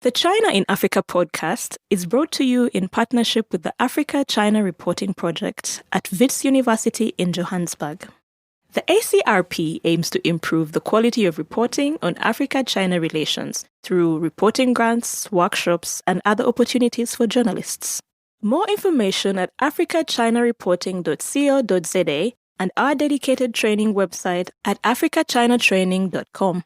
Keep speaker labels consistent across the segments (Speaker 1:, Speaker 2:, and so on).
Speaker 1: The China in Africa podcast is brought to you in partnership with the Africa-China Reporting Project at Wits University in Johannesburg. The ACRP aims to improve the quality of reporting on Africa-China relations through reporting grants, workshops, and other opportunities for journalists. More information at africachinareporting.co.za and our dedicated training website at africachinatraining.com.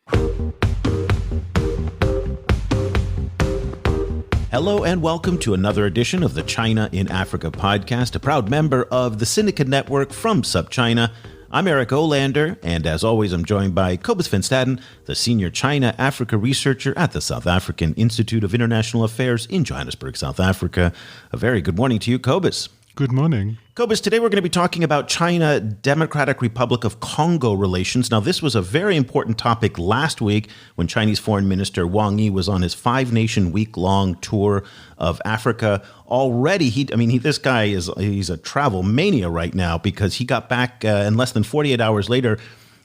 Speaker 2: Hello and welcome to another edition of the China in Africa podcast, a proud member of the Syndicate Network from SupChina. I'm Eric Olander, and as always, I'm joined by Cobus van Staden, the senior China-Africa researcher at the South African Institute of International Affairs in Johannesburg, South Africa. A very good morning to you, Cobus.
Speaker 3: Good morning.
Speaker 2: Cobus, today we're going to be talking about China-Democratic Republic of Congo relations. Now, this was a very important topic last week when Chinese Foreign Minister Wang Yi was on his 5-nation week-long tour of Africa. Already, this guy he's a travel mania right now because he got back in less than 48 hours later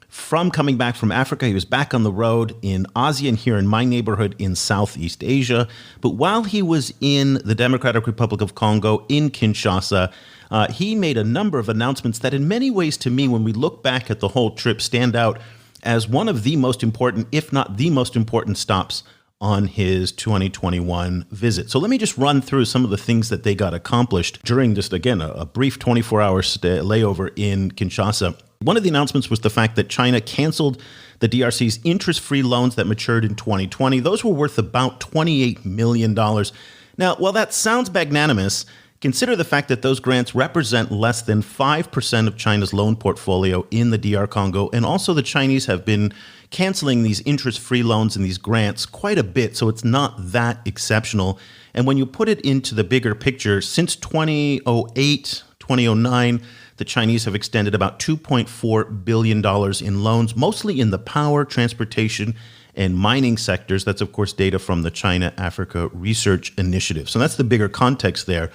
Speaker 2: from coming back from Africa. He was back on the road in ASEAN here in my neighborhood in Southeast Asia. But while he was in the Democratic Republic of Congo in Kinshasa, he made a number of announcements that in many ways, to me, when we look back at the whole trip, stand out as one of the most important, if not the most important stops on his 2021 visit. So let me just run through some of the things that they got accomplished during this, again, a brief 24-hour layover in Kinshasa. One of the announcements was the fact that China canceled the DRC's interest-free loans that matured in 2020. Those were worth about $28 million. Now, while that sounds magnanimous, consider the fact that those grants represent less than 5% of China's loan portfolio in the DR Congo. And also the Chinese have been canceling these interest-free loans and these grants quite a bit, so it's not that exceptional. And when you put it into the bigger picture, since 2008, 2009, the Chinese have extended about $2.4 billion in loans, mostly in the power, transportation, and mining sectors. That's, of course, data from the China-Africa Research Initiative. So that's the bigger context there.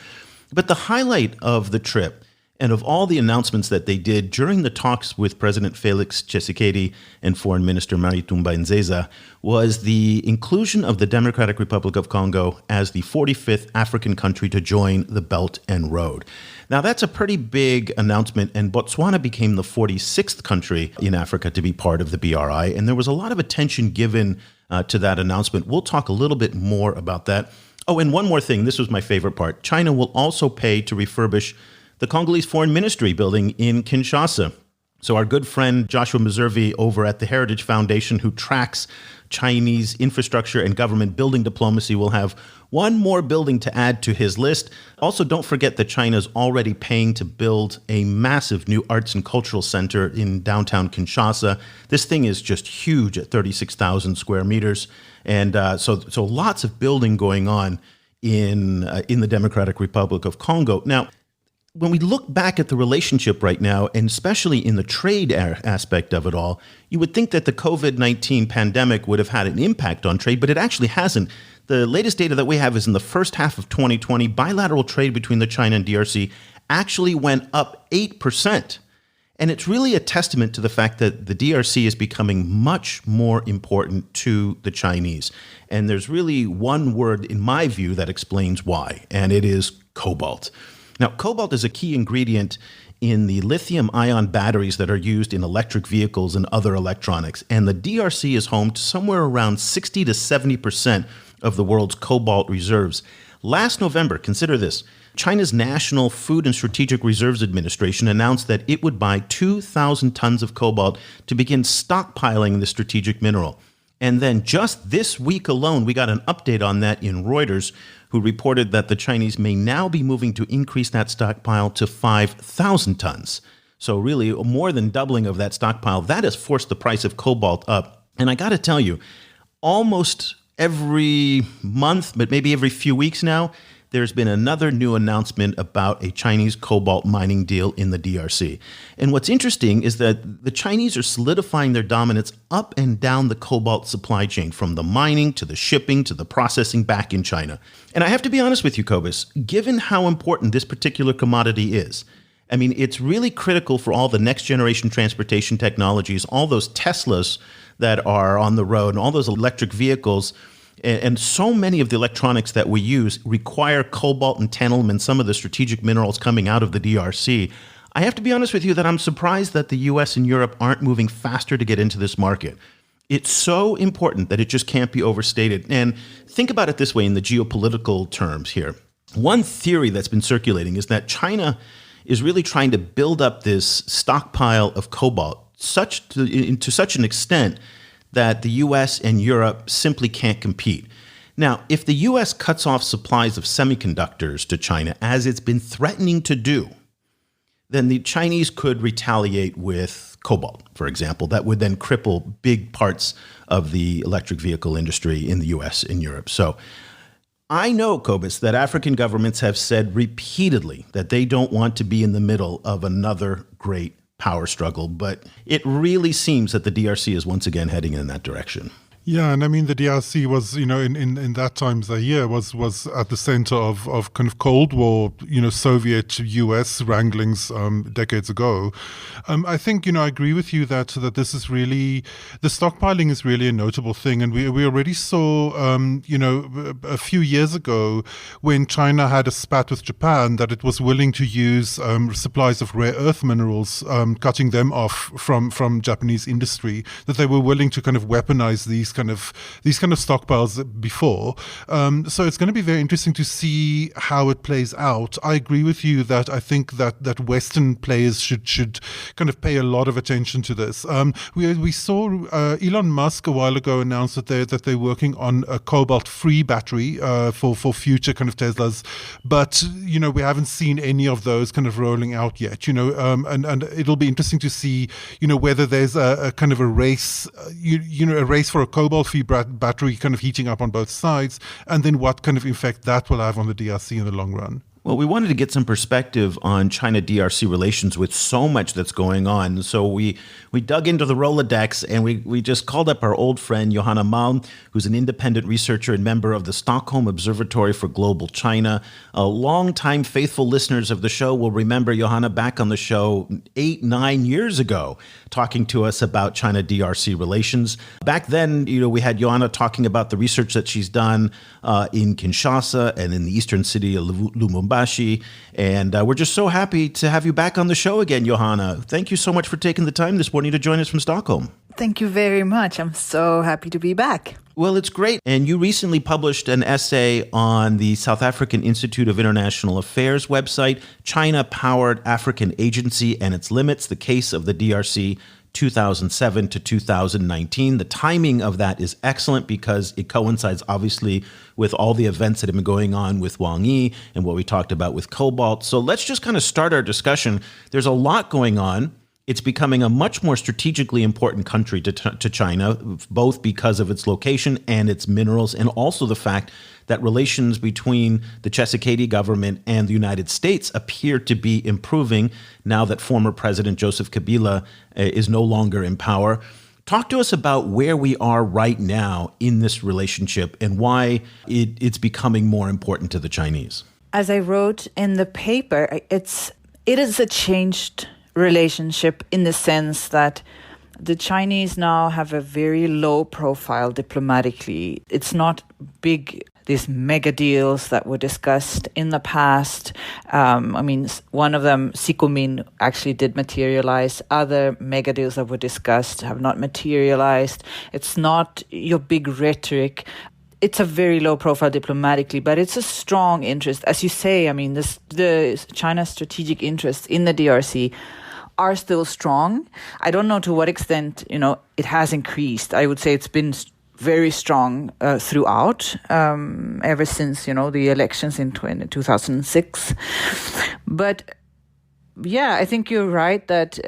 Speaker 2: But the highlight of the trip and of all the announcements that they did during the talks with President Felix Tshisekedi and Foreign Minister Maritumba Nzeza was the inclusion of the Democratic Republic of Congo as the 45th African country to join the Belt and Road. Now, that's a pretty big announcement, and Botswana became the 46th country in Africa to be part of the BRI, and there was a lot of attention given to that announcement. We'll talk a little bit more about that. Oh, and one more thing. This was my favorite part. China will also pay to refurbish the Congolese Foreign Ministry building in Kinshasa. So our good friend Joshua Mazurvi over at the Heritage Foundation, who tracks Chinese infrastructure and government building diplomacy, will have one more building to add to his list. Also, don't forget that China is already paying to build a massive new arts and cultural center in downtown Kinshasa. This thing is just huge at 36,000 square meters. And so lots of building going on in the Democratic Republic of Congo. Now, when we look back at the relationship right now, and especially in the trade aspect of it all, you would think that the COVID-19 pandemic would have had an impact on trade, but it actually hasn't. The latest data that we have is in the first half of 2020, bilateral trade between the China and DRC actually went up 8%. And it's really a testament to the fact that the DRC is becoming much more important to the Chinese. And there's really one word, in my view, that explains why, and it is cobalt. Now, cobalt is a key ingredient in the lithium-ion batteries that are used in electric vehicles and other electronics. And the DRC is home to somewhere around 60 to 70% of the world's cobalt reserves. Last November, consider this, China's National Food and Strategic Reserves Administration announced that it would buy 2,000 tons of cobalt to begin stockpiling the strategic mineral. And then just this week alone, we got an update on that in Reuters, who reported that the Chinese may now be moving to increase that stockpile to 5,000 tons. So really more than doubling of that stockpile. That has forced the price of cobalt up. And I got to tell you, almost every month, but maybe every few weeks now, there's been another new announcement about a Chinese cobalt mining deal in the DRC. And what's interesting is that the Chinese are solidifying their dominance up and down the cobalt supply chain, from the mining to the shipping to the processing back in China. And I have to be honest with you, Cobus, given how important this particular commodity is, I mean, it's really critical for all the next generation transportation technologies, all those Teslas that are on the road and all those electric vehicles. And so many of the electronics that we use require cobalt and tantalum and some of the strategic minerals coming out of the DRC. I have to be honest with you that I'm surprised that the US and Europe aren't moving faster to get into this market. It's so important that it just can't be overstated. And think about it this way in the geopolitical terms here. One theory that's been circulating is that China is really trying to build up this stockpile of cobalt to such an extent that the US and Europe simply can't compete. Now, if the US cuts off supplies of semiconductors to China, as it's been threatening to do, then the Chinese could retaliate with cobalt, for example. That would then cripple big parts of the electric vehicle industry in the US and Europe. So I know, Cobus, that African governments have said repeatedly that they don't want to be in the middle of another great power struggle, but it really seems that the DRC is once again heading in that direction.
Speaker 3: Yeah, and I mean the DRC was, in that time Zaire was at the center of kind of Cold War, Soviet US wranglings decades ago. I think, I agree with you that this is really, the stockpiling is really a notable thing, and we already saw, a few years ago when China had a spat with Japan that it was willing to use supplies of rare earth minerals, cutting them off from Japanese industry, that they were willing to kind of weaponize these kind of stockpiles before. So it's going to be very interesting to see how it plays out. I agree with you that I think that Western players should kind of pay a lot of attention to this. We saw Elon Musk a while ago announce that they're working on a cobalt-free battery for future kind of Teslas, but we haven't seen any of those kind of rolling out yet. And it'll be interesting to see whether there's a kind of a race, a race for a cobalt-free battery kind of heating up on both sides, and then what kind of effect that will have on the DRC in the long run.
Speaker 2: Well, we wanted to get some perspective on China-DRC relations with so much that's going on. So we dug into the Rolodex, and we just called up our old friend, Johanna Malm, who's an independent researcher and member of the Stockholm Observatory for Global China. Longtime faithful listeners of the show will remember Johanna back on the show 8-9 years ago, talking to us about China-DRC relations. Back then, we had Johanna talking about the research that she's done in Kinshasa and in the eastern city of Lumumbashi. And we're just so happy to have you back on the show again, Johanna. Thank you so much for taking the time this morning to join us from Stockholm.
Speaker 4: Thank you very much. I'm so happy to be back.
Speaker 2: Well, it's great. And you recently published an essay on the South African Institute of International Affairs website, China-Powered African Agency and Its Limits, the Case of the DRC 2007 to 2019. The timing of that is excellent because it coincides obviously with all the events that have been going on with Wang Yi and what we talked about with cobalt. So let's just kind of start our discussion. There's a lot going on. It's becoming a much more strategically important country to China, both because of its location and its minerals, and also the fact that relations between the Tshisekedi government and the United States appear to be improving now that former President Joseph Kabila is no longer in power. Talk to us about where we are right now in this relationship and why it's becoming more important to the Chinese.
Speaker 4: As I wrote in the paper, it is a changed relationship in the sense that the Chinese now have a very low profile diplomatically. It's not big, these mega deals that were discussed in the past. One of them, Sikomin, actually did materialize. Other mega deals that were discussed have not materialized. It's not your big rhetoric. It's a very low profile diplomatically, but it's a strong interest. As you say, the China's strategic interests in the DRC are still strong. I don't know to what extent, it has increased. I would say it's been very strong throughout, ever since, the elections in 2006. But yeah, I think you're right that,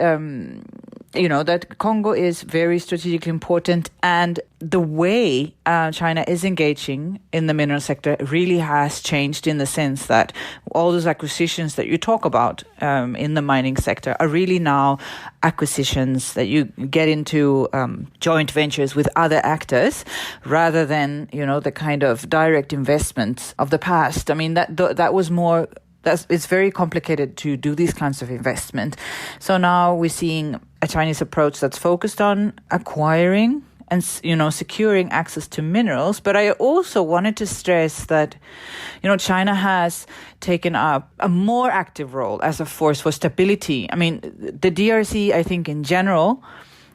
Speaker 4: that Congo is very strategically important, and the way China is engaging in the mineral sector really has changed in the sense that all those acquisitions that you talk about in the mining sector are really now acquisitions that you get into joint ventures with other actors rather than, the kind of direct investments of the past. That was more... It's very complicated to do these kinds of investment. So now we're seeing a Chinese approach that's focused on acquiring and, securing access to minerals. But I also wanted to stress that, China has taken up a more active role as a force for stability. I mean, the DRC, I think in general,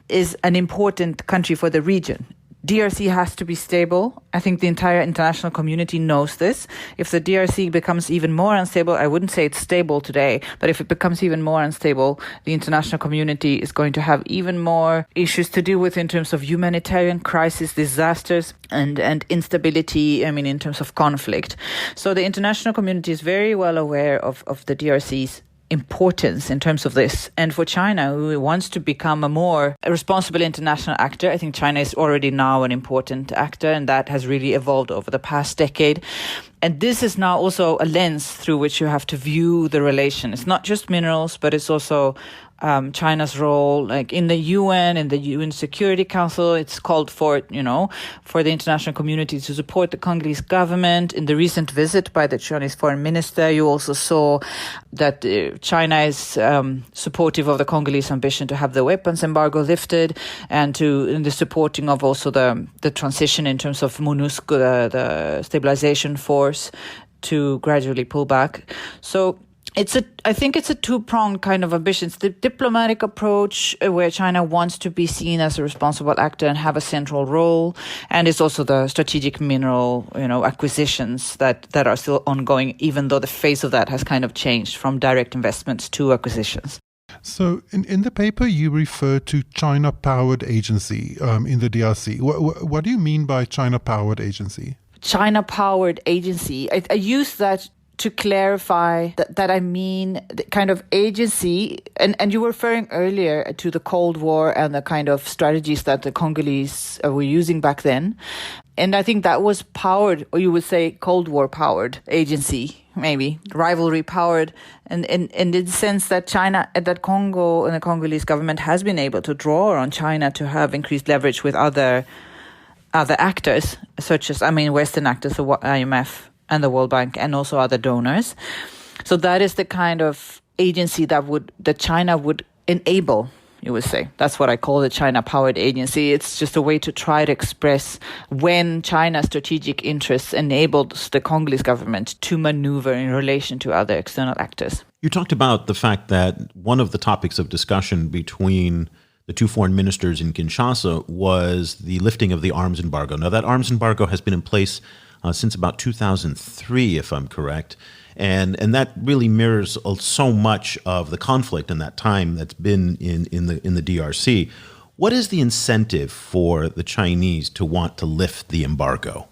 Speaker 4: is an important country for the region. DRC has to be stable. I think the entire international community knows this. If the DRC becomes even more unstable, I wouldn't say it's stable today, but if it becomes even more unstable, the international community is going to have even more issues to deal with in terms of humanitarian crisis, disasters, and instability, in terms of conflict. So the international community is very well aware of the DRC's importance in terms of this. And for China, who wants to become a more responsible international actor, I think China is already now an important actor, and that has really evolved over the past decade. And this is now also a lens through which you have to view the relation. It's not just minerals, but it's also China's role, like in the UN, in the UN Security Council. It's called for, for the international community to support the Congolese government. In the recent visit by the Chinese foreign minister, you also saw that China is supportive of the Congolese ambition to have the weapons embargo lifted, and in the supporting of also the transition in terms of MONUSCO, the stabilization force, to gradually pull back. So I think it's a two-pronged kind of ambition. It's the diplomatic approach, where China wants to be seen as a responsible actor and have a central role, and it's also the strategic mineral, acquisitions that are still ongoing, even though the face of that has kind of changed from direct investments to acquisitions.
Speaker 3: So in the paper, you refer to China-powered agency in the DRC. What do you mean by China-powered agency?
Speaker 4: China-powered agency. I use that to clarify that I mean the kind of agency, and you were referring earlier to the Cold War and the kind of strategies that the Congolese were using back then. And I think that was powered, or you would say Cold War powered agency, maybe rivalry powered, and in the sense that that Congo and the Congolese government has been able to draw on China to have increased leverage with other actors, such as, Western actors, the IMF and the World Bank, and also other donors. So that is the kind of agency that China would enable, you would say. That's what I call the China-powered agency. It's just a way to try to express when China's strategic interests enabled the Congolese government to maneuver in relation to other external actors.
Speaker 2: You talked about the fact that one of the topics of discussion between the two foreign ministers in Kinshasa was the lifting of the arms embargo. Now, that arms embargo has been in place since about 2003, if I'm correct. And that really mirrors so much of the conflict in that time that's been in the DRC. What is the incentive for the Chinese to want to lift the embargo?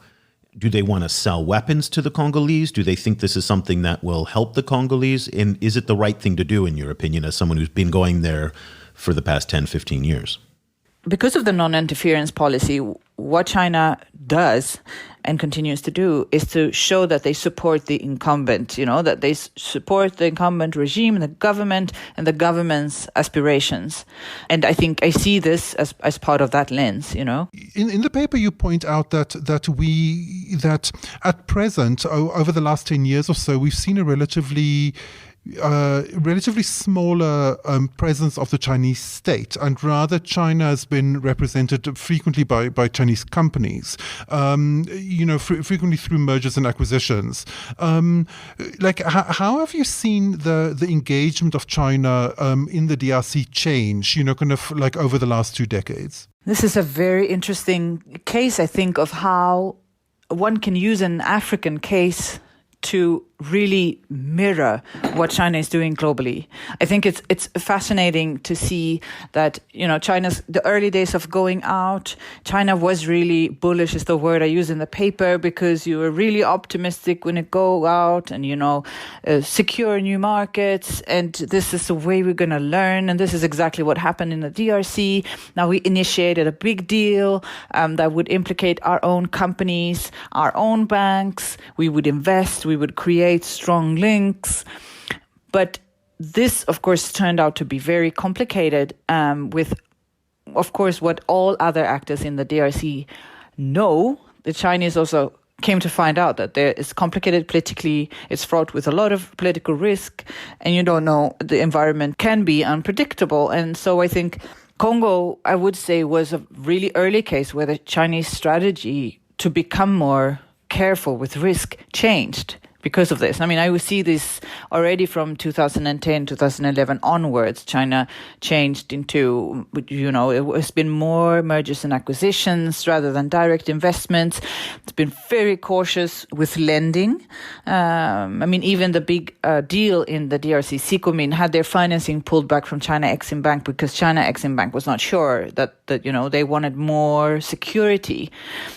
Speaker 2: Do they want to sell weapons to the Congolese? Do they think this is something that will help the Congolese? And is it the right thing to do, in your opinion, as someone who's been going there for the past 10, 15 years?
Speaker 4: Because of the non-interference policy, what China does and continues to do is to show that they support the incumbent, that they support the incumbent regime and the government and the government's aspirations. And I think I see this as part of that lens, In
Speaker 3: the paper, you point out that at present, over the last 10 years or so, we've seen a relatively smaller presence of the Chinese state, and rather China has been represented frequently by Chinese companies, frequently through mergers and acquisitions. How have you seen the engagement of China in the DRC change, over the last 2 decades?
Speaker 4: This is a very interesting case, I think, of how one can use an African case to really mirror what China is doing globally. I think it's fascinating to see that, China's, the early days of going out, China was really bullish is the word I use in the paper, because you were really optimistic when you go out and, secure new markets. And this is the way we're going to learn. And this is exactly what happened in the DRC. Now we initiated a big deal that would implicate our own companies, our own banks. We would invest, we would create strong links. But this, of course, turned out to be very complicated with, of course, what all other actors in the DRC know. The Chinese also came to find out that it's complicated politically, it's fraught with a lot of political risk, and you don't know, the environment can be unpredictable. And so I think Congo, I would say, was a really early case where the Chinese strategy to become more careful with risk changed because of this. I mean, I would see this already from 2010, 2011 onwards. China changed into, it has been more mergers and acquisitions rather than direct investments. It's been very cautious with lending. Even the big deal in the DRC, Sikomin, had their financing pulled back from China Exim Bank because China Exim Bank was not sure that they wanted more security.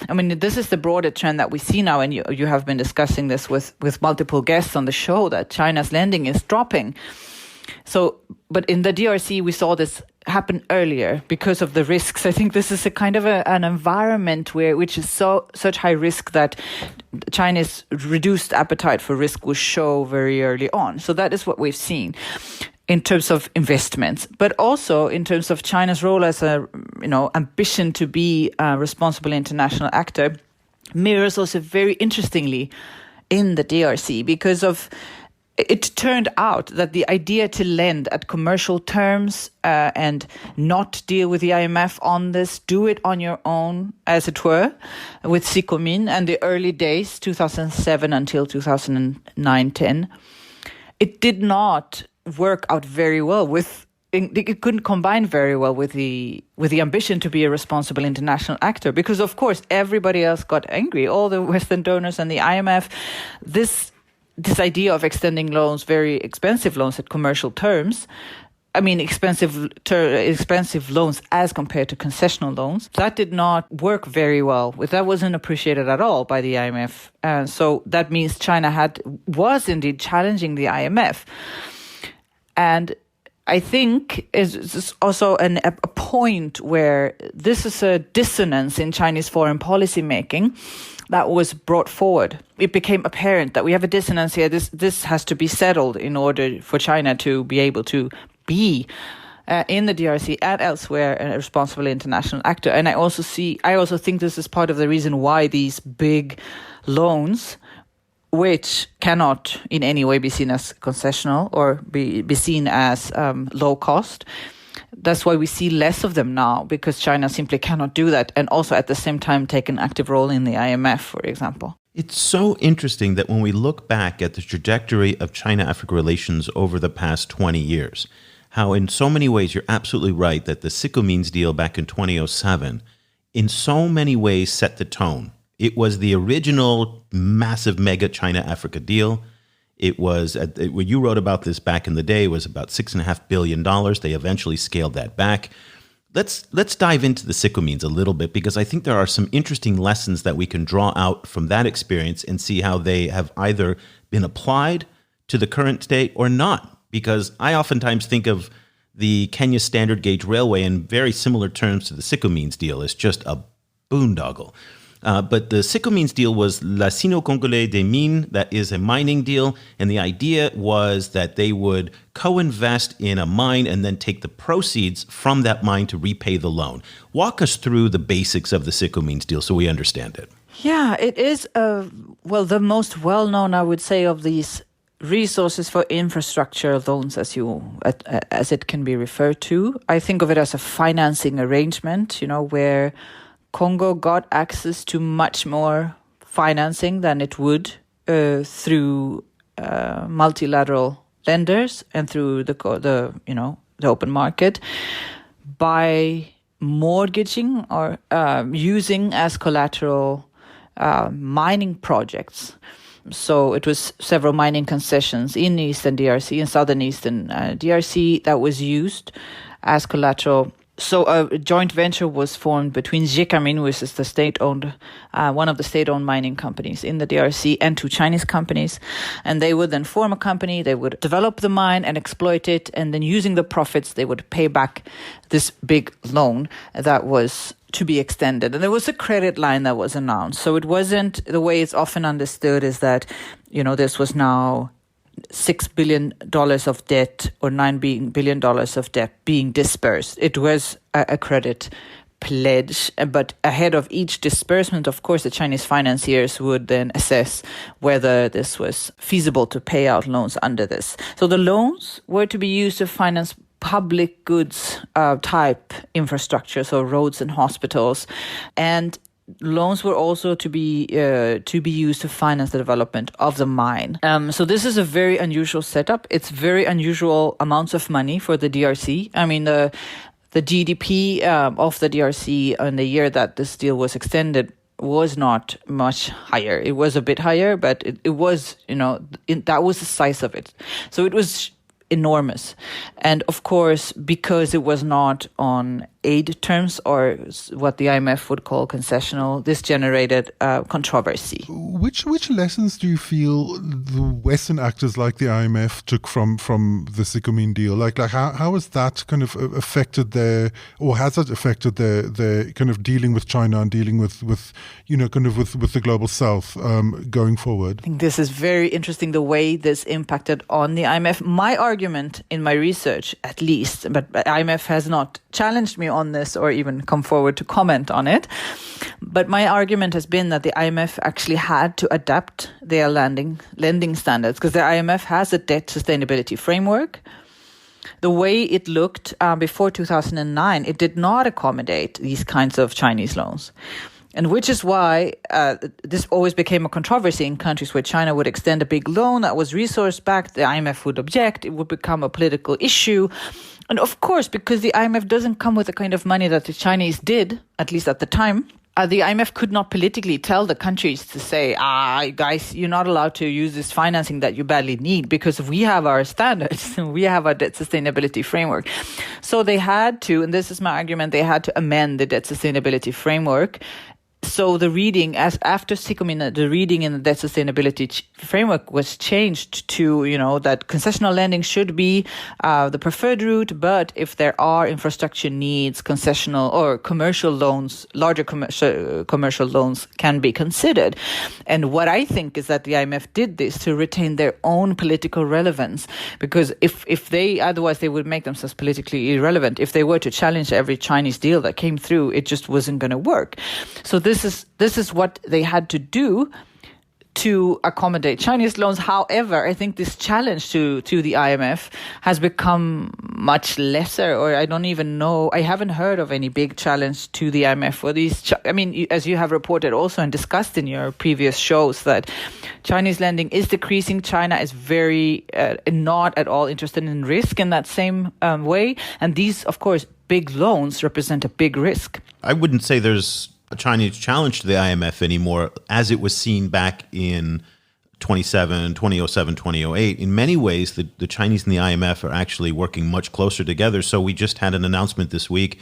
Speaker 4: I mean, this is the broader trend that we see now, and you have been discussing this with multiple guests on the show, that China's lending is dropping. So, but in the DRC, we saw this happen earlier because of the risks. I think this is a kind of an environment which is such high risk that China's reduced appetite for risk will show very early on. So that is what we've seen in terms of investments, but also in terms of China's role as ambition to be a responsible international actor mirrors also very interestingly in the DRC, because of it turned out that the idea to lend at commercial terms and not deal with the IMF on this, do it on your own, as it were, with Sikomin and the early days, 2007 until 2009-10, it did not work out very well it couldn't combine very well with the ambition to be a responsible international actor, because of course everybody else got angry, all the Western donors and the IMF. This idea of extending loans, very expensive loans at commercial terms, expensive loans as compared to concessional loans, that did not work very well. That wasn't appreciated at all by the IMF. So that means China was indeed challenging the IMF. And I think is also a point where this is a dissonance in Chinese foreign policy making that was brought forward. It became apparent that we have a dissonance here. This has to be settled in order for China to be able to be in the DRC and elsewhere a responsible international actor. And I also think this is part of the reason why these big loans, which cannot in any way be seen as concessional or be seen as low cost. That's why we see less of them now, because China simply cannot do that, and also at the same time take an active role in the IMF, for example.
Speaker 2: It's so interesting that when we look back at the trajectory of China-Africa relations over the past 20 years, how in so many ways you're absolutely right that the Sikomin's deal back in 2007 in so many ways set the tone. It was the original massive mega China-Africa deal. It was, when you wrote about this back in the day, it was about $6.5 billion. They eventually scaled that back. Let's dive into the Sikomin's a little bit, because I think there are some interesting lessons that we can draw out from that experience and see how they have either been applied to the current state or not. Because I oftentimes think of the Kenya Standard Gauge Railway in very similar terms to the Sikomin's deal. It's just a boondoggle. But the Sikomin's deal was La Sino-Congolais des Mines, that is a mining deal. And the idea was that they would co-invest in a mine and then take the proceeds from that mine to repay the loan. Walk us through the basics of the Sikomin's deal so we understand it.
Speaker 4: Yeah, it is, the most well-known, I would say, of these resources for infrastructure loans, as it can be referred to. I think of it as a financing arrangement, where Congo got access to much more financing than it would through multilateral lenders and through the open market by mortgaging or using as collateral mining projects. So it was several mining concessions in Eastern DRC and Southern Eastern DRC that was used as collateral. So a joint venture was formed between Gécamines, which is the state-owned, one of the state-owned mining companies in the DRC, and two Chinese companies. And they would then form a company, they would develop the mine and exploit it, and then using the profits, they would pay back this big loan that was to be extended. And there was a credit line that was announced. So it wasn't, the way it's often understood is that, this was now $6 billion of debt or $9 billion of debt being dispersed. It was a credit pledge, but ahead of each disbursement, of course, the Chinese financiers would then assess whether this was feasible to pay out loans under this. So the loans were to be used to finance public goods type infrastructure, so roads and hospitals, and loans were also to be used to finance the development of the mine. So this is a very unusual setup. It's very unusual amounts of money for the DRC. I mean, the GDP of the DRC in the year that this deal was extended was not much higher. It was a bit higher, but it was, that was the size of it. So it was enormous. And of course, because it was not on aid terms or what the IMF would call concessional, this generated controversy.
Speaker 3: Which lessons do you feel the Western actors like the IMF took from the Sino-DRC deal? Like how has that kind of affected has it affected their kind of dealing with China and dealing with the global South going forward?
Speaker 4: I think this is very interesting, the way this impacted on the IMF. My argument in my research, at least, but IMF has not challenged me on this or even come forward to comment on it. But my argument has been that the IMF actually had to adapt their lending standards, because the IMF has a debt sustainability framework. The way it looked before 2009, it did not accommodate these kinds of Chinese loans. And which is why this always became a controversy in countries where China would extend a big loan that was resource-backed. The IMF would object. It would become a political issue. And of course, because the IMF doesn't come with the kind of money that the Chinese did, at least at the time, the IMF could not politically tell the countries to say, guys, you're not allowed to use this financing that you badly need because we have our standards and we have our debt sustainability framework. So they had to, and this is my argument, they had to amend the debt sustainability framework. So the reading, as after Sino-DRC, the reading in the debt sustainability framework was changed to, that concessional lending should be the preferred route, but if there are infrastructure needs, concessional or commercial loans, larger commercial loans can be considered. And what I think is that the IMF did this to retain their own political relevance, because if they, otherwise they would make themselves politically irrelevant. If they were to challenge every Chinese deal that came through, it just wasn't going to work. So this is what they had to do to accommodate Chinese loans. However, I think this challenge to the IMF has become much lesser, or I don't even know. I haven't heard of any big challenge to the IMF for these. As you have reported also and discussed in your previous shows, that Chinese lending is decreasing. China is very not at all interested in risk in that same way. And these, of course, big loans represent a big risk.
Speaker 2: I wouldn't say there's a Chinese challenge to the IMF anymore, as it was seen back in 2007, 2008. In many ways, the Chinese and the IMF are actually working much closer together. So we just had an announcement this week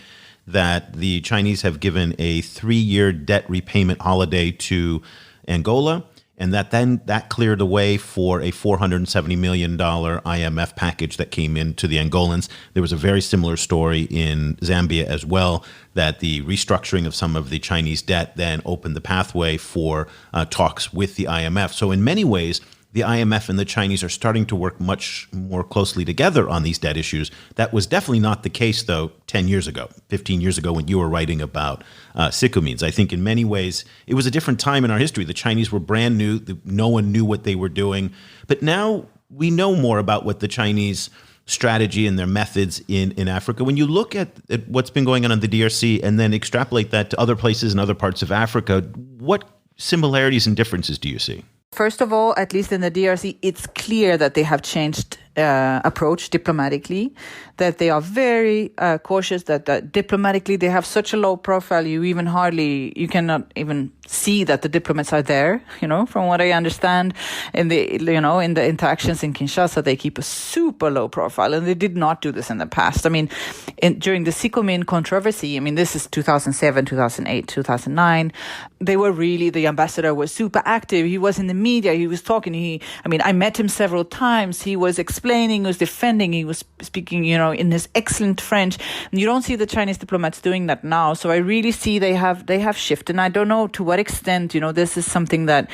Speaker 2: that the Chinese have given a 3-year debt repayment holiday to Angola, and that cleared the way for a $470 million IMF package that came in to the Angolans. There was a very similar story in Zambia as well, that the restructuring of some of the Chinese debt then opened the pathway for talks with the IMF. So in many ways, the IMF and the Chinese are starting to work much more closely together on these debt issues. That was definitely not the case, though, 10 years ago, 15 years ago, when you were writing about Sino-DRC. I think in many ways, it was a different time in our history. The Chinese were brand new. No one knew what they were doing. But now we know more about what the Chinese strategy and their methods in Africa. When you look at what's been going on in the DRC and then extrapolate that to other places and other parts of Africa, what similarities and differences do you see?
Speaker 4: First of all, at least in the DRC, it's clear that they have changed approach diplomatically, that they are very cautious, that diplomatically they have such a low profile, you cannot even see that the diplomats are there, from what I understand. In the interactions in Kinshasa, they keep a super low profile, and they did not do this in the past. During the Sino-DRC controversy, this is 2007, 2008, 2009, the ambassador was super active. He was in the media, he was talking, I met him several times, he was explaining, he was defending, he was speaking, in his excellent French. And you don't see the Chinese diplomats doing that now. So I really see they have shifted. And I don't know to what extent, this is something that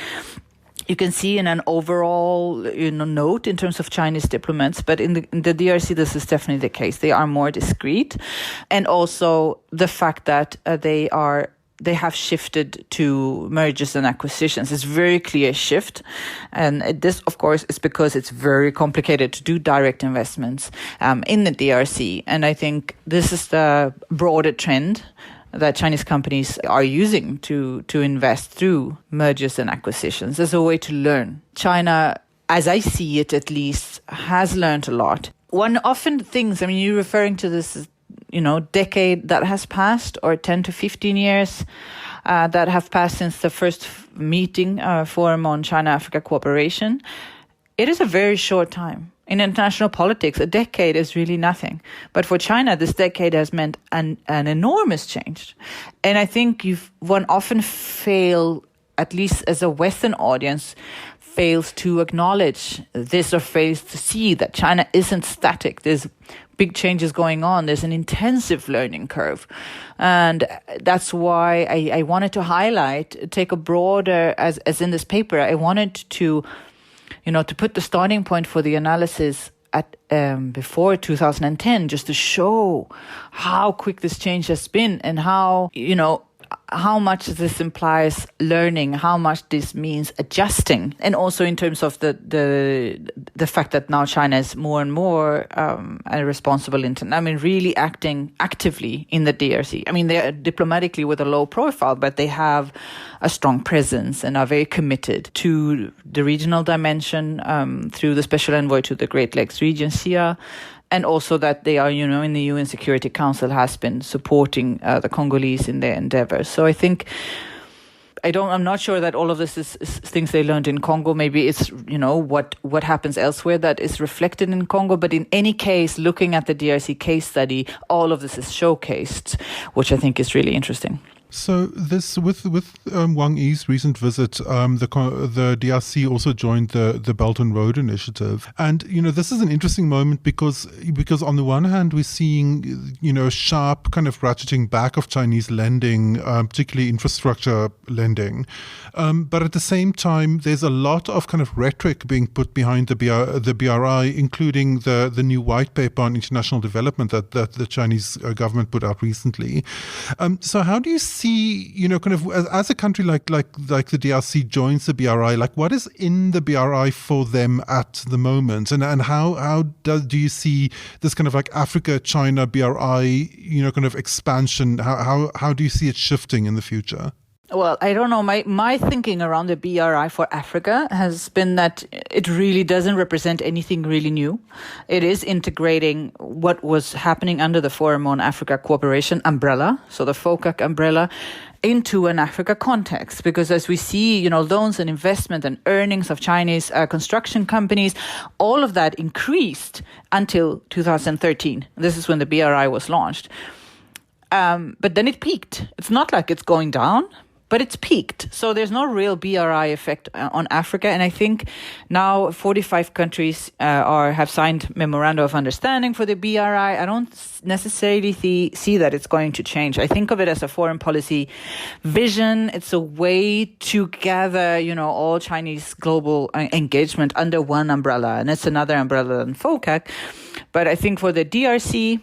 Speaker 4: you can see in an overall, note in terms of Chinese diplomats, but in the DRC, this is definitely the case. They are more discreet, and also the fact that they are they have shifted to mergers and acquisitions. It's a very clear shift. And this, of course, is because it's very complicated to do direct investments in the DRC. And I think this is the broader trend that Chinese companies are using to invest through mergers and acquisitions as a way to learn. China, as I see it at least, has learned a lot. One often thinks, I mean, you're referring to this, decade that has passed, or 10 to 15 years that have passed since the first meeting, forum on China-Africa cooperation. It is a very short time. In international politics, a decade is really nothing. But for China, this decade has meant an enormous change. And I think one often fail, at least as a Western audience, fails to acknowledge this or fails to see that China isn't static. There's big changes going on. There's an intensive learning curve. And that's why I wanted to highlight, take a broader, as in this paper, I wanted to put the starting point for the analysis at before 2010, just to show how quick this change has been and how much this implies learning, how much this means adjusting, and also in terms of the fact that now China is more and more a responsible really acting actively in the DRC. I mean, they are diplomatically with a low profile, but they have a strong presence and are very committed to the regional dimension through the special envoy to the Great Lakes region, SIA. And also that they are, in the UN Security Council has been supporting the Congolese in their endeavors. So I think, I'm not sure that all of this is things they learned in Congo. Maybe it's, what happens elsewhere that is reflected in Congo. But in any case, looking at the DRC case study, all of this is showcased, which I think is really interesting.
Speaker 3: So this with Wang Yi's recent visit, the DRC also joined the Belt and Road Initiative, and this is an interesting moment because on the one hand we're seeing sharp kind of ratcheting back of Chinese lending, particularly infrastructure lending, but at the same time there's a lot of kind of rhetoric being put behind the BRI, including the new white paper on international development that the Chinese government put out recently. So how do you see, kind of as a country like the DRC joins the BRI, like what is in the BRI for them at the moment, and how do you see this kind of like Africa-China BRI, kind of expansion? How do you see it shifting in the future?
Speaker 4: Well, I don't know. My thinking around the BRI for Africa has been that it really doesn't represent anything really new. It is integrating what was happening under the Forum on Africa Cooperation umbrella, so the FOCAC umbrella, into an Africa context. Because as we see, loans and investment and earnings of Chinese construction companies, all of that increased until 2013. This is when the BRI was launched. But then it peaked. It's not like it's going down, but it's peaked. So there's no real BRI effect on Africa. And I think now 45 countries have signed Memoranda of Understanding for the BRI. I don't necessarily see that it's going to change. I think of it as a foreign policy vision. It's a way to gather, all Chinese global engagement under one umbrella. And it's another umbrella than FOCAC. But I think for the DRC,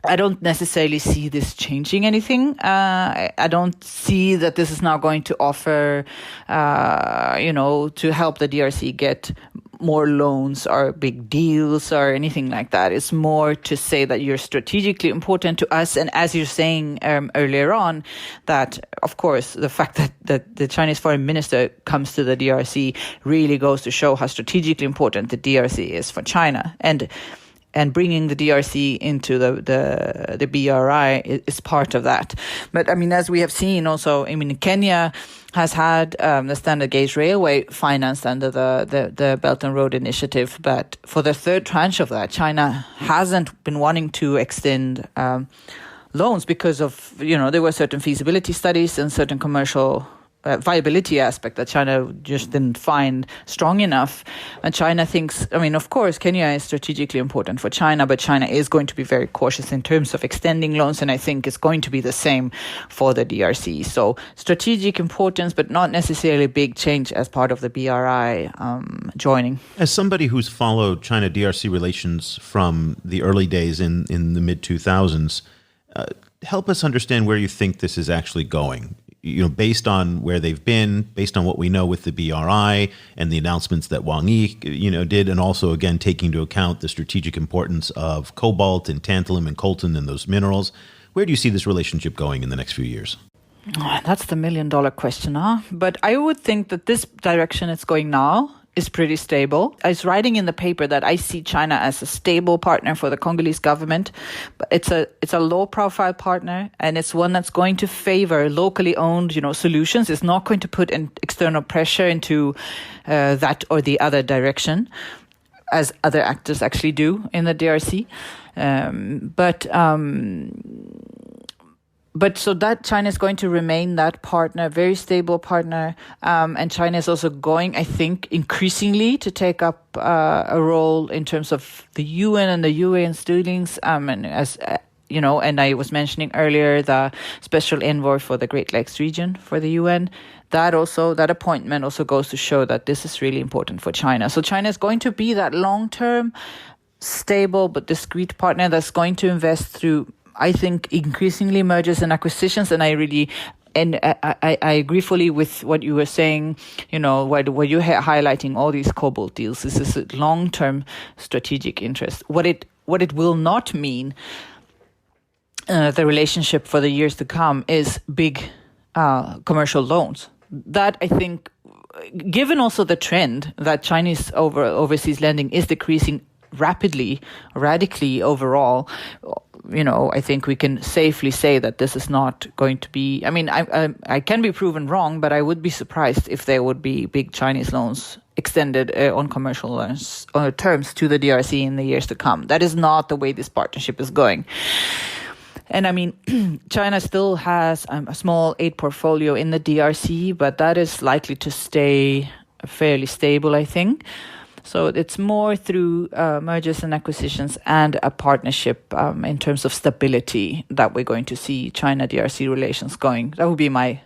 Speaker 4: I don't necessarily see this changing anything. I don't see that this is now going to offer, to help the DRC get more loans or big deals or anything like that. It's more to say that you're strategically important to us. And as you're saying earlier on, that, of course, the fact that the Chinese foreign minister comes to the DRC really goes to show how strategically important the DRC is for China. And bringing the DRC into the BRI is part of that. But, as we have seen also, Kenya has had the standard gauge railway financed under the Belt and Road Initiative. But for the third tranche of that, China hasn't been wanting to extend loans because of, there were certain feasibility studies and certain commercial viability aspect that China just didn't find strong enough. And China thinks, of course, Kenya is strategically important for China, but China is going to be very cautious in terms of extending loans. And I think it's going to be the same for the DRC. So strategic importance, but not necessarily big change as part of the BRI joining.
Speaker 2: As somebody who's followed China-DRC relations from the early days in the mid-2000s, help us understand where you think this is actually going. Based on where they've been, based on what we know with the BRI and the announcements that Wang Yi, did, and also, again, taking into account the strategic importance of cobalt and tantalum and coltan and those minerals. Where do you see this relationship going in the next few years?
Speaker 4: That's the million-dollar question, huh? But I would think that this direction it's going now is pretty stable. I was writing in the paper that I see China as a stable partner for the Congolese government, but it's a low-profile partner, and it's one that's going to favor locally owned, solutions. It's not going to put in external pressure into that or the other direction, as other actors actually do in the DRC. But so that China is going to remain that partner, very stable partner. And China is also going, I think, increasingly to take up a role in terms of the UN and the UA's dealings. And and I was mentioning earlier the special envoy for the Great Lakes region for the UN. That appointment also goes to show that this is really important for China. So China is going to be that long-term, stable but discreet partner that's going to invest through, I think, increasingly mergers and acquisitions, and I agree fully with what you were saying. Where you're highlighting all these cobalt deals. This is a long-term strategic interest. What it will not mean, the relationship for the years to come, is big commercial loans. That, I think, given also the trend that Chinese overseas lending is decreasing rapidly, radically overall. I think we can safely say that this is not going to be. I mean, I can be proven wrong, but I would be surprised if there would be big Chinese loans extended on commercial loans terms to the DRC in the years to come. That is not the way this partnership is going. And I mean, China still has a small aid portfolio in the DRC, but that is likely to stay fairly stable, I think. So it's more through mergers and acquisitions and a partnership in terms of stability that we're going to see China-DRC relations going. That would be my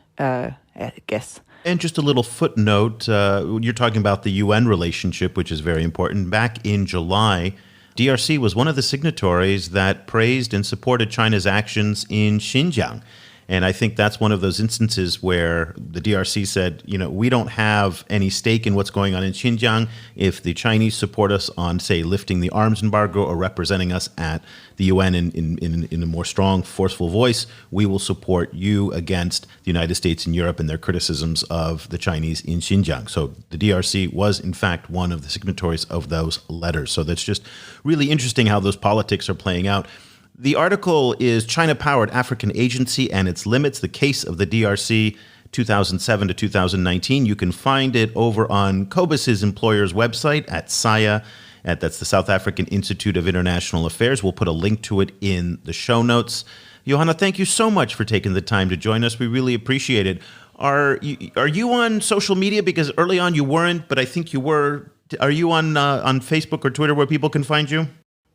Speaker 4: guess.
Speaker 2: And just a little footnote, you're talking about the UN relationship, which is very important. Back in July, DRC was one of the signatories that praised and supported China's actions in Xinjiang. And I think that's one of those instances where the DRC said, we don't have any stake in what's going on in Xinjiang. If the Chinese support us on, say, lifting the arms embargo or representing us at the UN in a more strong, forceful voice, we will support you against the United States and Europe and their criticisms of the Chinese in Xinjiang. So the DRC was, in fact, one of the signatories of those letters. So that's just really interesting how those politics are playing out. The article is China-Powered African Agency and Its Limits, the Case of the DRC 2007 to 2019. You can find it over on Cobus's employer's website at SIA, that's the South African Institute of International Affairs. We'll put a link to it in the show notes. Johanna, thank you so much for taking the time to join us. We really appreciate it. Are you on social media? Because early on you weren't, but I think you were. Are you on Facebook or Twitter where people can find you?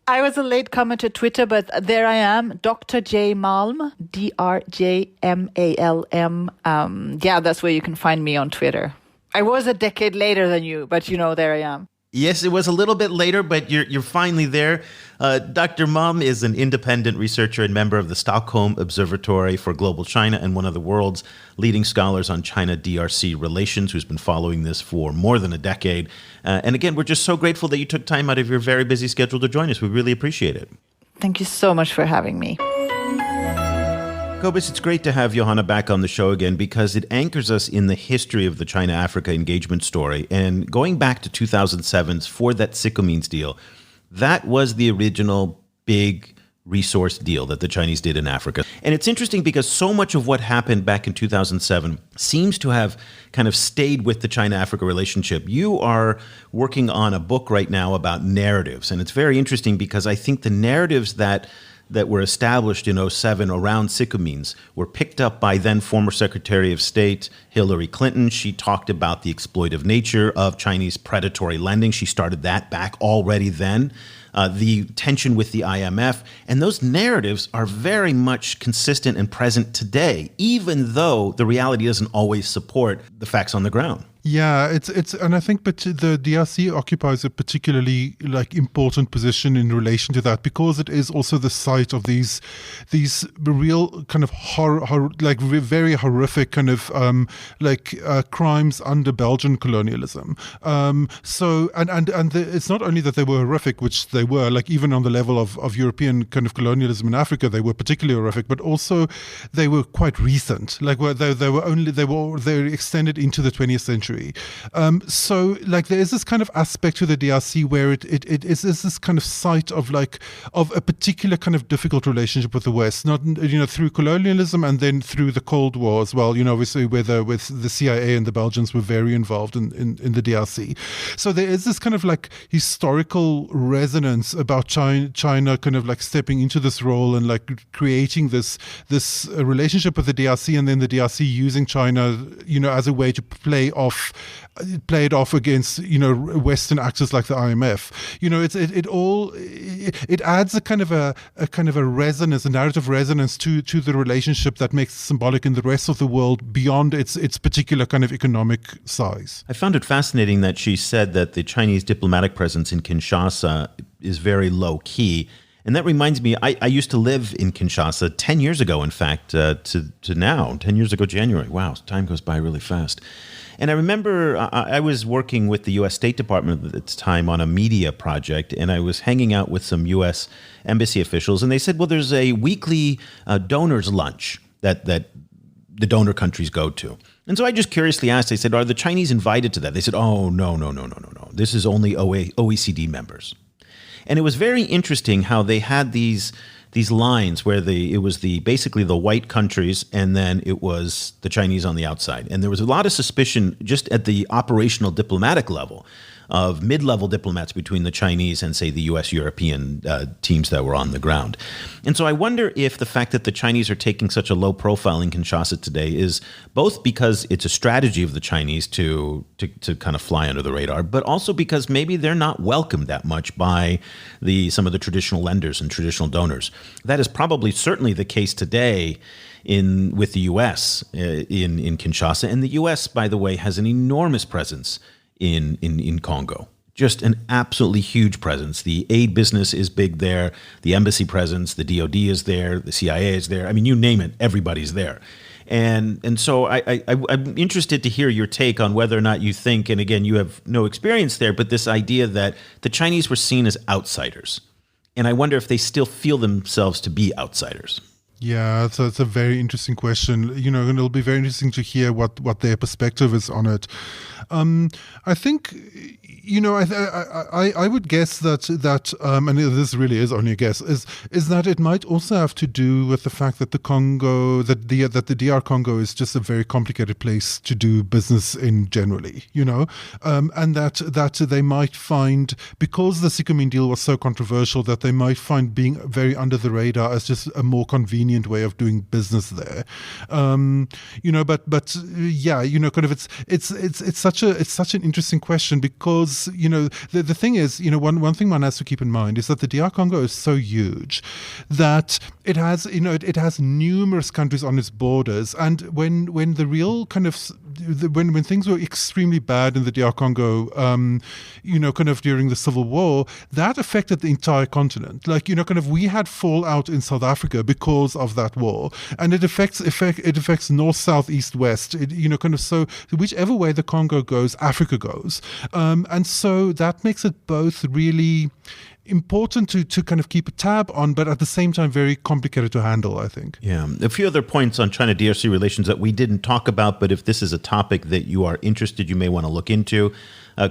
Speaker 4: I was a late comer to Twitter, but there I am, Dr. J. Malm, DRJMALM. That's where you can find me on Twitter. I was a decade later than you, but there I am.
Speaker 2: Yes, it was a little bit later, but you're finally there. Dr. Malm is an independent researcher and member of the Stockholm Observatory for Global China and one of the world's leading scholars on China-DRC relations, who's been following this for more than a decade. And again, we're just so grateful that you took time out of your very busy schedule to join us. We really appreciate it.
Speaker 4: Thank you so much for having me.
Speaker 2: Cobus, it's great to have Johanna back on the show again because it anchors us in the history of the China-Africa engagement story. And going back to 2007's For That Sycamines deal, that was the original big resource deal that the Chinese did in Africa. And it's interesting because so much of what happened back in 2007 seems to have kind of stayed with the China-Africa relationship. You are working on a book right now about narratives. And it's very interesting because I think the narratives that were established in 2007 around Sycamines were picked up by then former Secretary of State Hillary Clinton. She talked about the exploitive nature of Chinese predatory lending. She started that back already then. The tension with the IMF. And those narratives are very much consistent and present today, even though the reality doesn't always support the facts on the ground.
Speaker 3: Yeah, and I think but the DRC occupies a particularly important position in relation to that, because it is also the site of these real kind of very horrific kind of crimes under Belgian colonialism. It's not only that they were horrific, which they were, even on the level of European kind of colonialism in Africa, they were particularly horrific, but also they were quite recent. They were extended into the 20th century. So there is this kind of aspect to the DRC where it is this kind of site of a particular kind of difficult relationship with the West, not through colonialism and then through the Cold War as well. Obviously with the CIA and the Belgians were very involved in the DRC. So there is this kind of historical resonance about China kind of stepping into this role and creating this relationship with the DRC, and then the DRC using China as a way to play it off against Western actors like the IMF. It adds a kind of a resonance, a narrative resonance to the relationship that makes it symbolic in the rest of the world beyond its particular kind of economic size.
Speaker 2: I found it fascinating that she said that the Chinese diplomatic presence in Kinshasa is very low key. And that reminds me, I used to live in Kinshasa 10 years ago, in fact, to now, 10 years ago, January. Wow, time goes by really fast. And I remember I was working with the U.S. State Department at the time on a media project, and I was hanging out with some U.S. embassy officials, and they said, well, there's a weekly donors lunch that the donor countries go to. And so I just curiously asked, I said, are the Chinese invited to that? They said, oh, no. This is only OECD members. And it was very interesting how they had these lines where it was basically the white countries, and then it was the Chinese on the outside. And there was a lot of suspicion just at the operational diplomatic level of mid-level diplomats between the Chinese and, say, the U.S. European teams that were on the ground. And so I wonder if the fact that the Chinese are taking such a low profile in Kinshasa today is both because it's a strategy of the Chinese to kind of fly under the radar, but also because maybe they're not welcomed that much by some of the traditional lenders and traditional donors. That is probably certainly the case today with the U.S. in Kinshasa. And the U.S., by the way, has an enormous presence in Congo. Just an absolutely huge presence. The aid business is big there. The embassy presence, the DOD is there. The CIA is there. I mean, you name it, everybody's there. And so I'm interested to hear your take on whether or not you think, and again, you have no experience there, but this idea that the Chinese were seen as outsiders. And I wonder if they still feel themselves to be outsiders.
Speaker 3: Yeah, so it's a very interesting question, and it'll be very interesting to hear what their perspective is on it. I think, I would guess that and this really is only a guess, is that it might also have to do with the fact that the DR Congo is just a very complicated place to do business in generally, and that they might find, because the Sicamine deal was so controversial, that they might find being very under the radar as just a more convenient way of doing business there. Kind of it's such an interesting question, because the thing is, one thing one has to keep in mind is that the DR Congo is so huge that it has numerous countries on its borders, and when the real kind of when things were extremely bad in the DR Congo, kind of during the Civil War, that affected the entire continent. We had fallout in South Africa because of that war, and it affects north, south, east, west. So whichever way the Congo goes, Africa goes, and so that makes it both really important to kind of keep a tab on, but at the same time very complicated to handle, I think.
Speaker 2: Yeah. A few other points on China-DRC relations that we didn't talk about, but if this is a topic that you are interested, you may want to look into.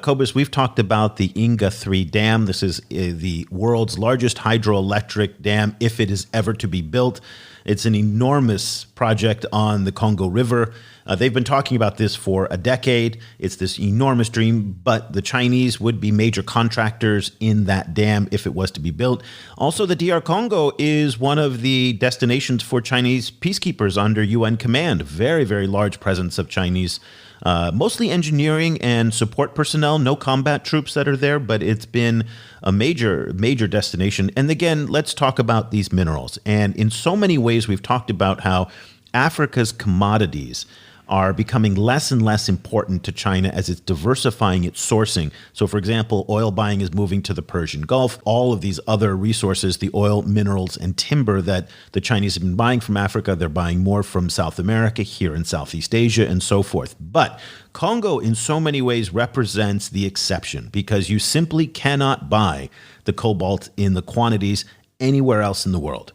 Speaker 2: Cobus, we've talked about the Inga 3 dam. This is the world's largest hydroelectric dam, if it is ever to be built. It's an enormous project on the Congo River. They've been talking about this for a decade. It's this enormous dream, but the Chinese would be major contractors in that dam if it was to be built. Also, the DR Congo is one of the destinations for Chinese peacekeepers under UN command. Very, very large presence of Chinese, mostly engineering and support personnel, no combat troops that are there, but it's been a major, major destination. And again, let's talk about these minerals. And in so many ways, we've talked about how Africa's commodities are becoming less and less important to China as it's diversifying its sourcing. So, for example, oil buying is moving to the Persian Gulf. All of these other resources, the oil, minerals, and timber that the Chinese have been buying from Africa, they're buying more from South America, here in Southeast Asia, and so forth. But Congo, in so many ways, represents the exception because you simply cannot buy the cobalt in the quantities anywhere else in the world.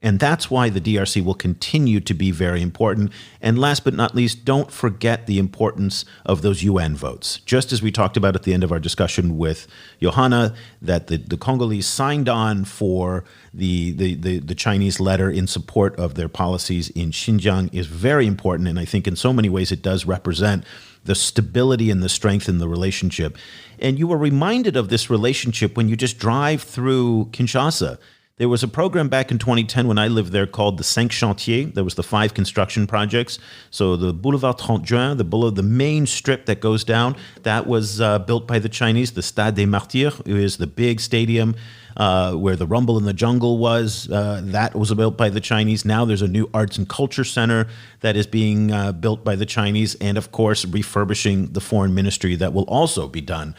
Speaker 2: And that's why the DRC will continue to be very important. And last but not least, don't forget the importance of those UN votes. Just as we talked about at the end of our discussion with Johanna, that the Congolese signed on for the Chinese letter in support of their policies in Xinjiang is very important. And I think in so many ways it does represent the stability and the strength in the relationship. And you were reminded of this relationship when you just drive through Kinshasa. There was a program back in 2010 when I lived there called the 5 Chantiers. There was the 5 construction projects. So the Boulevard 30 Juin, the main strip that goes down, that was built by the Chinese. The Stade des Martyrs is the big stadium where the Rumble in the Jungle was. That was built by the Chinese. Now there's a new arts and culture center that is being built by the Chinese. And of course, refurbishing the foreign ministry that will also be done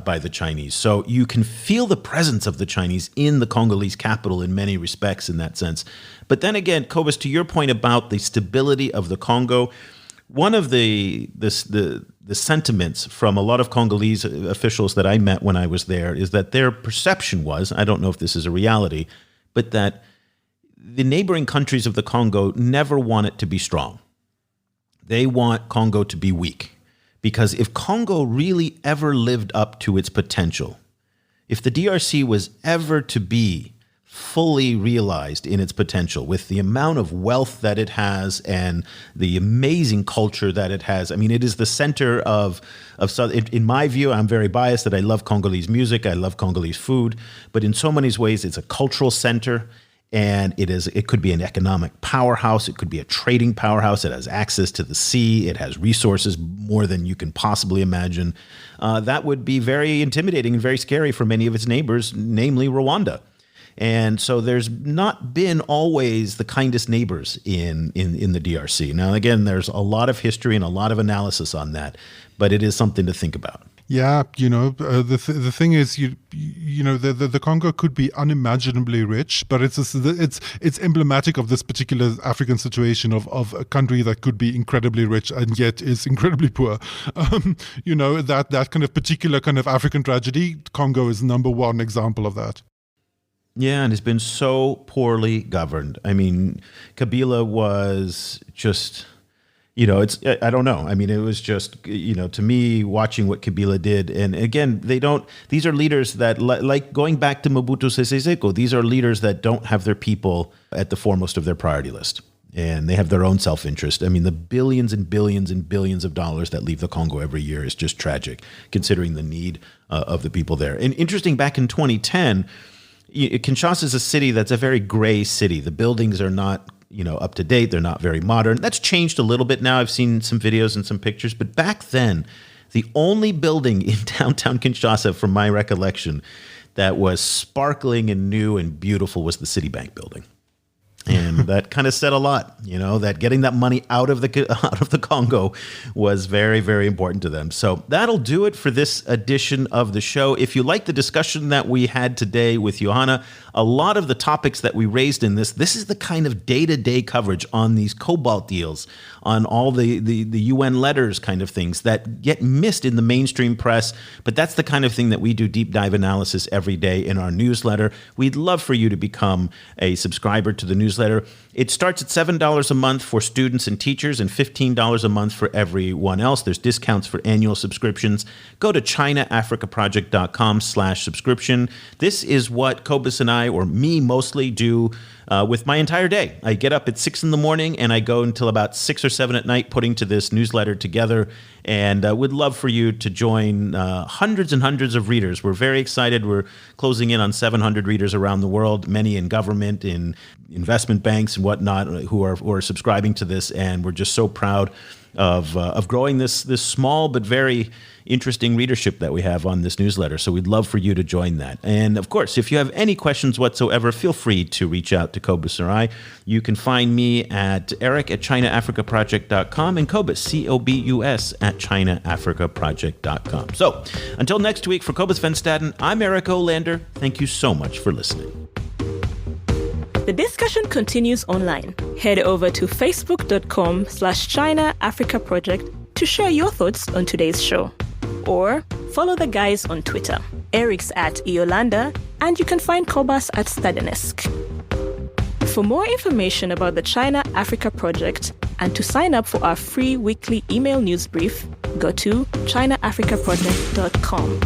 Speaker 2: by the Chinese. So you can feel the presence of the Chinese in the Congolese capital in many respects in that sense. But then again, Cobus, to your point about the stability of the Congo, one of the sentiments from a lot of Congolese officials that I met when I was there is that their perception was, I don't know if this is a reality, but that the neighboring countries of the Congo never want it to be strong. They want Congo to be weak. Because if Congo really ever lived up to its potential, if the DRC was ever to be fully realized in its potential with the amount of wealth that it has and the amazing culture that it has, I mean, it is the center of in my view, I'm very biased that I love Congolese music, I love Congolese food, but in so many ways, it's a cultural center. And it could be an economic powerhouse. It could be a trading powerhouse. It has access to the sea. It has resources more than you can possibly imagine. That would be very intimidating and very scary for many of its neighbors, namely Rwanda. And so there's not been always the kindest neighbors in the DRC. Now, again, there's a lot of history and a lot of analysis on that, but it is something to think about.
Speaker 3: Yeah, the thing is, the Congo could be unimaginably rich, but it's emblematic of this particular African situation of a country that could be incredibly rich and yet is incredibly poor. That kind of particular kind of African tragedy, Congo is number one example of that.
Speaker 2: Yeah, and it's been so poorly governed. I mean, Kabila was just... I don't know. I mean, it was just, to me, watching what Kabila did. And again, these are leaders that, like going back to Mobutu Sese Seko, these are leaders that don't have their people at the foremost of their priority list. And they have their own self-interest. I mean, the billions and billions and billions of dollars that leave the Congo every year is just tragic, considering the need of the people there. And interesting, back in 2010, Kinshasa is a city that's a very gray city. The buildings are not up to date. They're not very modern. That's changed a little bit now. I've seen some videos and some pictures. But back then, the only building in downtown Kinshasa, from my recollection, that was sparkling and new and beautiful was the Citibank building. And that kind of said a lot, that getting that money out of the Congo was very, very important to them. So that'll do it for this edition of the show. If you like the discussion that we had today with Johanna, a lot of the topics that we raised in this is the kind of day-to-day coverage on these cobalt deals, on all the UN letters kind of things that get missed in the mainstream press. But that's the kind of thing that we do deep dive analysis every day in our newsletter. We'd love for you to become a subscriber to the newsletter. It starts at $7 a month for students and teachers and $15 a month for everyone else. There's discounts for annual subscriptions. Go to ChinaAfricaProject.com/subscription. This is what Cobus and I, or me mostly, do with my entire day. I get up at 6 in the morning and I go until about 6 or 7 at night putting to this newsletter together, and would love for you to join hundreds and hundreds of readers. We're very excited. We're closing in on 700 readers around the world, many in government, in investment banks and whatnot, who are subscribing to this, and we're just so proud of growing this small but very interesting readership that we have on this newsletter. So we'd love for you to join that. And of course, if you have any questions whatsoever, feel free to reach out to Cobus or I. You can find me at eric@chinaafricaproject.com and Cobus, Cobus, at chinaafricaproject.com. So until next week, for Cobus Van Staden, I'm Eric Olander. Thank you so much for listening.
Speaker 1: The discussion continues online. Head over to facebook.com/ChinaAfricaProject to share your thoughts on today's show. Or follow the guys on Twitter. Eric's at Iolanda, and you can find Cobus at Stadenesque. For more information about the China Africa Project and to sign up for our free weekly email news brief, go to ChinaAfricaProject.com.